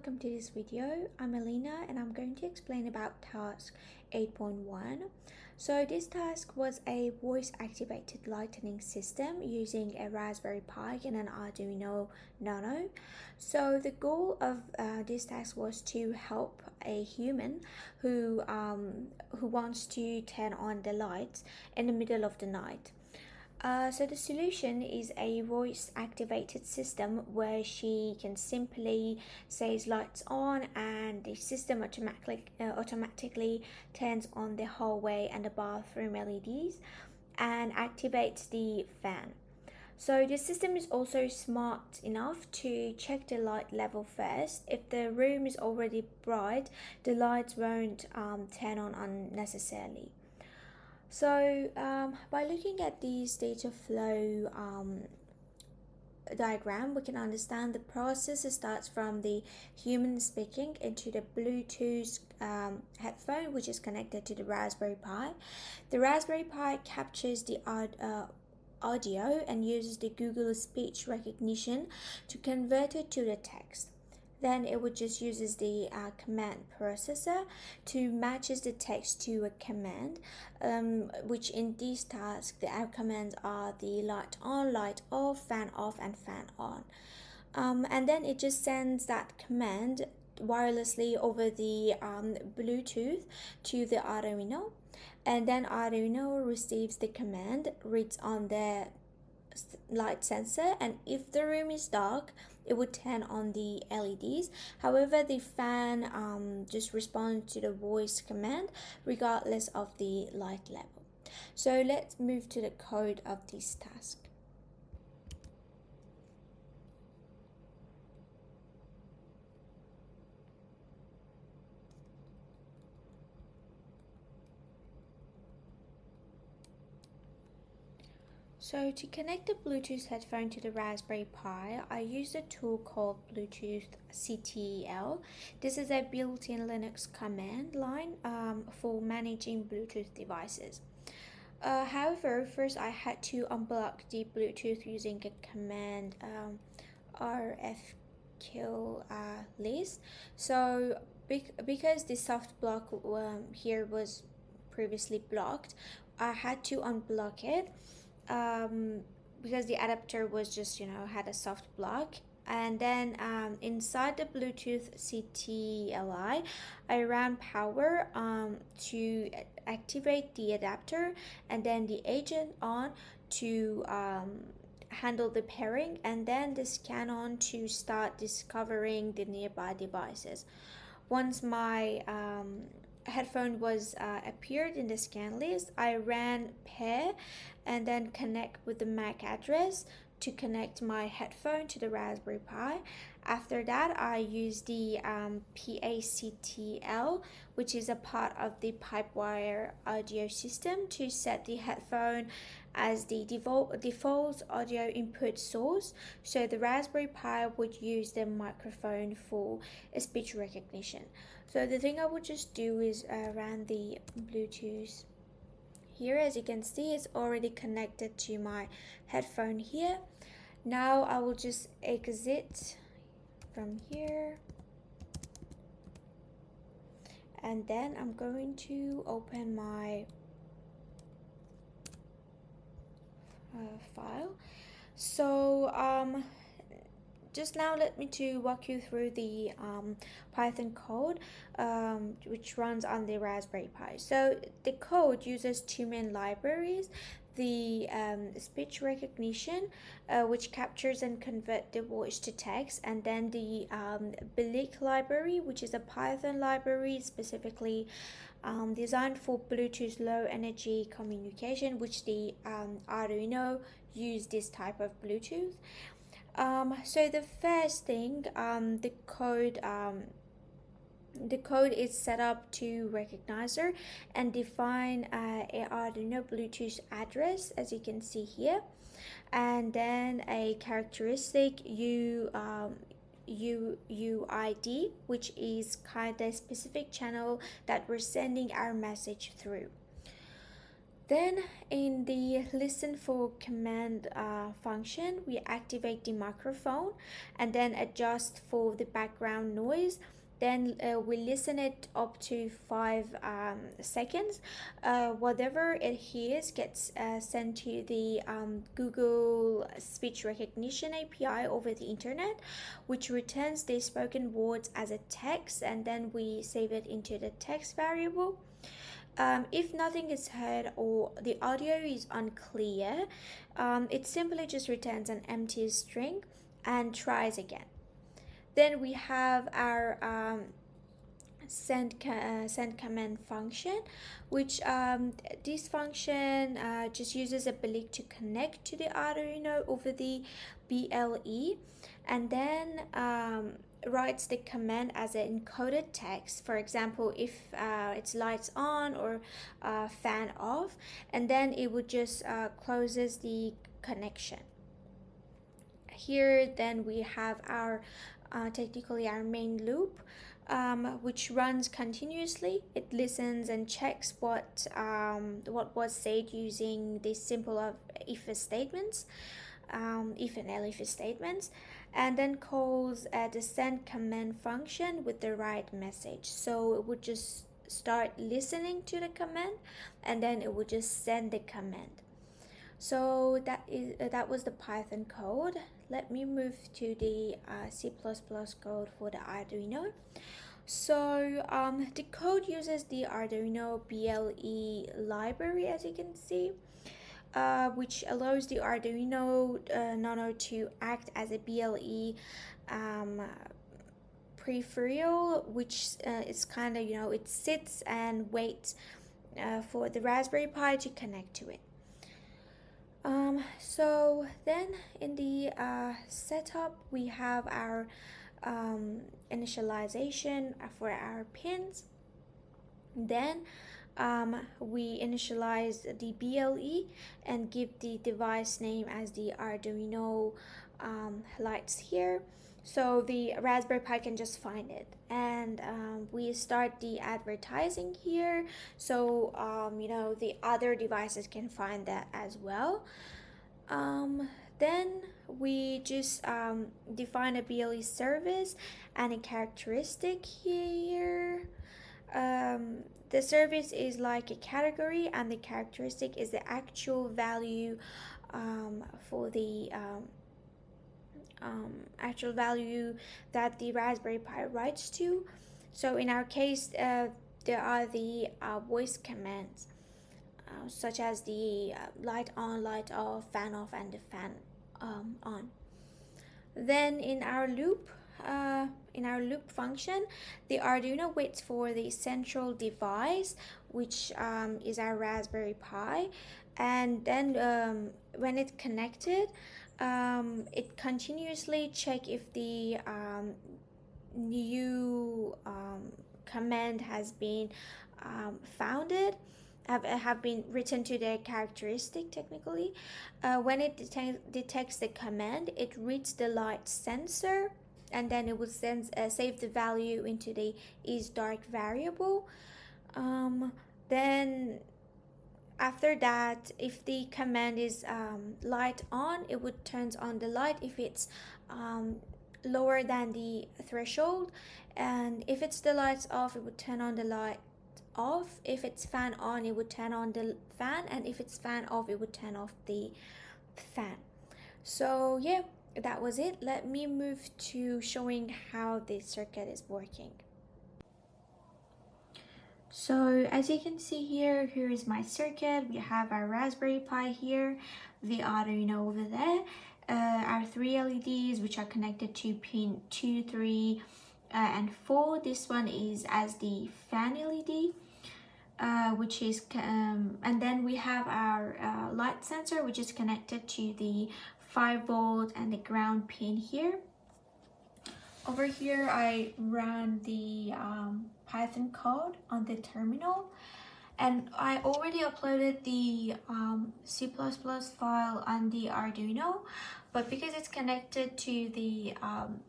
welcome to this video. I'm Alina and I'm going to explain about task 8.1. So this task was a voice activated lighting system using a Raspberry Pi and an Arduino Nano. So the goal of this task was to help a human who wants to turn on the lights in the middle of the night. So the solution is a voice activated system where she can simply say lights on and the system automatically turns on the hallway and the bathroom LEDs and activates the fan. So the system is also smart enough to check the light level first. If the room is already bright, the lights won't turn on unnecessarily. So by looking at this data flow diagram, we can understand the process starts from the human speaking into the Bluetooth headphone, which is connected to the Raspberry Pi. The Raspberry Pi captures the audio and uses the Google speech recognition to convert it to the text. Then it would just uses the command processor to matches the text to a command, which in this task the commands are the light on, light off, and fan on. And then it just sends that command wirelessly over the Bluetooth to the Arduino, and then Arduino receives the command, reads on the light sensor, and if the room is dark it would turn on the LEDs. However, the fan just responds to the voice command regardless of the light level. So let's move to the code of this task. So to connect the Bluetooth headphone to the Raspberry Pi, I used a tool called Bluetooth CTL. This is a built-in Linux command line for managing Bluetooth devices. However, first I had to unblock the Bluetooth using a command rfkill list. So because the soft block here was previously blocked, I had to unblock it because the adapter was just had a soft block. And then inside the Bluetooth CTLI, I ran power to activate the adapter, and then the agent on to handle the pairing, and then the scan on to start discovering the nearby devices. Once my headphone was appeared in the scan list, I ran pair and then connect with the MAC address to connect my headphone to the Raspberry Pi. After that, I used the PACTL, which is a part of the Pipewire audio system, to set the headphone as the default audio input source. So the Raspberry Pi would use the microphone for speech recognition. So the thing I would just do is run the Bluetooth here. As you can see, it's already connected to my headphone here. Now I will just exit from here, and then I'm going to open my file. So just now let me to walk you through the Python code which runs on the Raspberry Pi. So the code uses two main libraries: the speech recognition, which captures and convert the voice to text, and then the BLIC library, which is a Python library specifically designed for Bluetooth low energy communication, which the Arduino use this type of Bluetooth. So the first thing, the code is set up to recognizer and define a Arduino Bluetooth address, as you can see here, and then a characteristic UID, which is kind of the specific channel that we're sending our message through. Then in the listen for command function, we activate the microphone and then adjust for the background noise. Then we listen it up to 5 seconds. Whatever it hears gets sent to the Google speech recognition API over the internet, which returns the spoken words as a text, and then we save it into the text variable. If nothing is heard or the audio is unclear, it simply just returns an empty string and tries again. Then we have our send command function, which this function just uses a Blink to connect to the Arduino over the BLE, and then writes the command as an encoded text. For example, if it's lights on or fan off, and then it would just closes the connection. Here then we have our technically our main loop, which runs continuously. It listens and checks what was said using this simple of if statements, if and elif statements, and then calls the send command function with the right message. So it would just start listening to the command, and then it would just send the command. So that was the Python code. Let me move to the C++ code for the Arduino. So the code uses the Arduino BLE library, as you can see, which allows the Arduino Nano to act as a BLE peripheral, which is kind of, it sits and waits for the Raspberry Pi to connect to it. So then in the setup, we have our initialization for our pins. Then we initialize the BLE and give the device name as the Arduino lights here, so the Raspberry Pi can just find it. And we start the advertising here, so the other devices can find that as well. Then we just define a BLE service and a characteristic here. The service is like a category, and the characteristic is the actual value for the actual value that the Raspberry Pi writes to. So in our case, there are the voice commands, such as the light on, light off, fan off, and the fan on. Then in our loop function, the Arduino waits for the central device, which is our Raspberry Pi, and then when it's connected, it continuously check if the new command has been founded, have been written to the characteristic technically. When it detects the command, it reads the light sensor, and then it will save the value into the isDark variable. Then after that, if the command is light on, it would turn on the light if it's lower than the threshold, and if it's the lights off, it would turn on the light off. If it's fan on, it would turn on the fan, and if it's fan off, it would turn off the fan. So yeah, that was it. Let me move to showing how this circuit is working. So as you can see here is my circuit. We have our Raspberry Pi here, the Arduino over there, our 3 LEDs which are connected to pin 2, 3, and 4. This one is as the fan LED, which is and then we have our light sensor, which is connected to the 5-volt and the ground pin here. Over here I ran the Python code on the terminal, and I already uploaded the C++ file on the Arduino, but because it's connected to the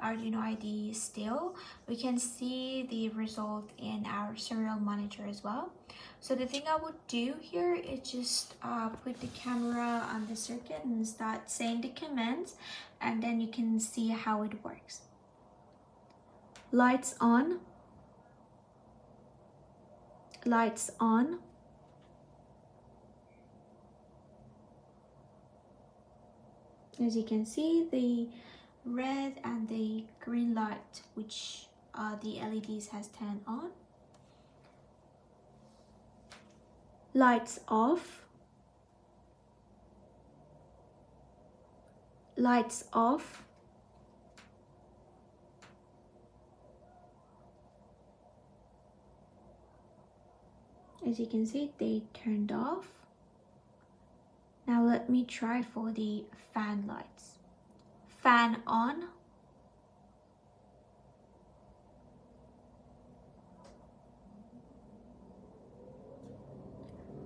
Arduino IDE still, we can see the result in our serial monitor as well. So the thing I would do here is just put the camera on the circuit and start saying the commands, and then you can see how it works. Lights on, lights on. As you can see, the red and the green light, which are the LEDs, has turned on. Lights off, lights off. As you can see, they turned off. Now let me try for the fan lights. Fan on,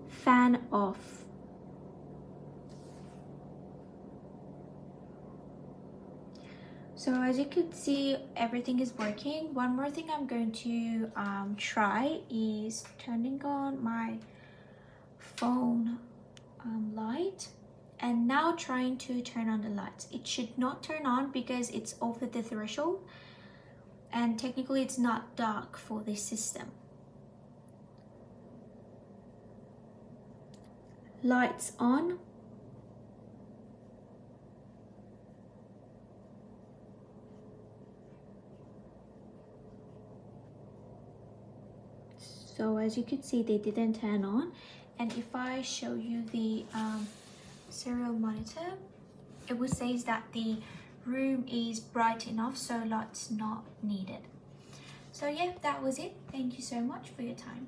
fan off. So as you could see, everything is working. One more thing I'm going to try is turning on my phone light, and now trying to turn on the lights. It should not turn on because it's over the threshold, and technically it's not dark for this system. Lights on, so as you could see, they didn't turn on. And if I show you the serial monitor, it will say that the room is bright enough, so lights not needed. So yeah, that was it. Thank you so much for your time.